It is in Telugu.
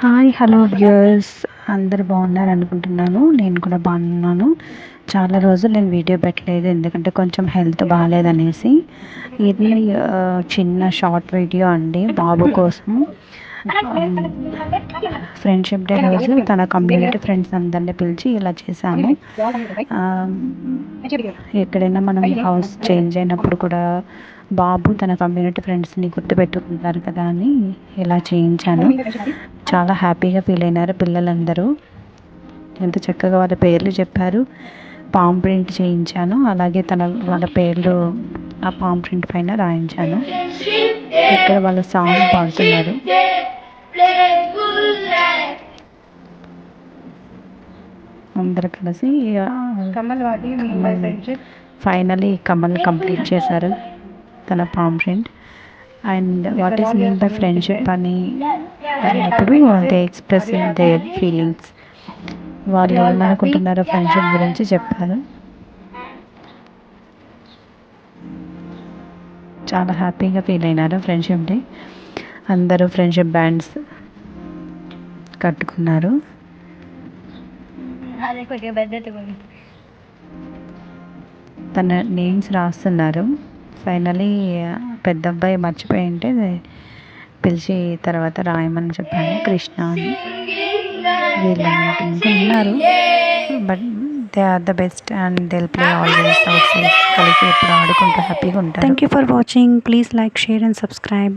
హాయ్ హలో వ్యూయర్స్, అందరు బాగున్నారు అనుకుంటున్నాను. నేను కూడా బాగున్నాను. చాలా రోజులు నేను వీడియో పెట్టలేదు, ఎందుకంటే కొంచెం హెల్త్ బాగాలేదనేసి. ఇది చిన్న షార్ట్ వీడియో అండి బాబు కోసం. ఫ్రెండ్షిప్ డే రోజు తన కమ్యూనిటీ ఫ్రెండ్స్ అందరినీ పిలిచి ఇలా చేశాము. ఎక్కడైనా మనం హౌస్ చేంజ్ అయినప్పుడు కూడా బాబు తన కమ్యూనిటీ ఫ్రెండ్స్ని గుర్తుపెట్టుకుంటారు కదా అని ఇలా చేయించాను. చాలా హ్యాపీగా ఫీల్ అయినారు పిల్లలందరూ. ఎంత చక్కగా వాళ్ళ పేర్లు చెప్పారు. పామ్ ప్రింట్ చేయించాను, అలాగే వాళ్ళ పేర్లు ఆ పామ్ ప్రింట్ పైన రాయించాను. ఇక్కడ వాళ్ళ సాంగ్ పాడుతున్నారు. అందరు కలిసి ఫైనలీ కమల్ కంప్లీట్ చేశారు తన palm print. And what is mean by friendship అని అన్నప్పుడు దే ఎక్స్ప్రెసింగ్ దేర్ ఫీలింగ్స్. వాళ్ళు ఏమనుకుంటున్నారో ఫ్రెండ్షిప్ గురించి చెప్పారు. చాలా హ్యాపీగా ఫీల్ అయినారు ఫ్రెండ్షిప్ డే. అందరూ ఫ్రెండ్షిప్ బ్యాండ్స్ కట్టుకున్నారు. తన నేమ్స్ రాస్తున్నారు. ఫైనలీ పెద్ద అబ్బాయి మర్చిపోయి ఉంటే పిలిచి తర్వాత రాయమని చెప్పాను, కృష్ణ అని. వీళ్ళంతా ఉన్నారు, but they are the best and they will play always outside. కలిసి ఎప్పుడు ఆడుకుంటూ హ్యాపీగా ఉంటారు. Thank you for watching. Please like, share and subscribe.